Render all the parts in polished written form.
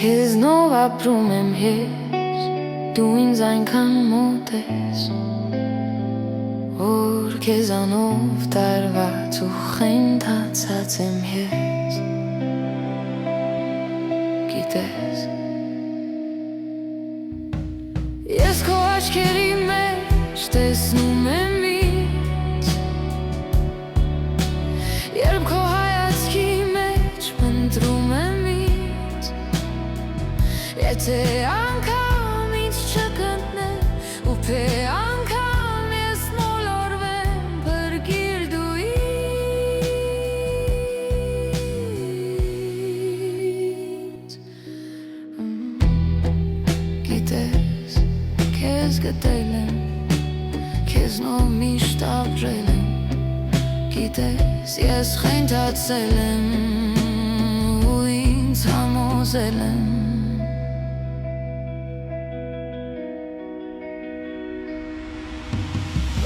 Քեզնով ապրում եմ ես, դու ինձ այնքան մոտ ես, որ քեզանով տարված ու խենթացած եմ ես, գիտես։ Ես քո աչքերի մեջ տեսնում եմ ինձ, երբ քո հայացքի մեջ մնդրում եմ ինձ, եթե անգամ ինձ չգտնես ու թե անգամ ես մոլորվեմ, փրկիր դու ինձ, գիտես, քեզ գտել եմ, քեզնով միշտ ապրել եմ, գիտես, ես խենթացել եմ ու ինձ համոզել եմ,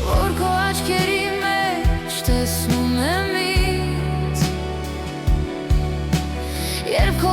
որ քո աչքերի մեջ տեսնում եմ ինձ, երբ քո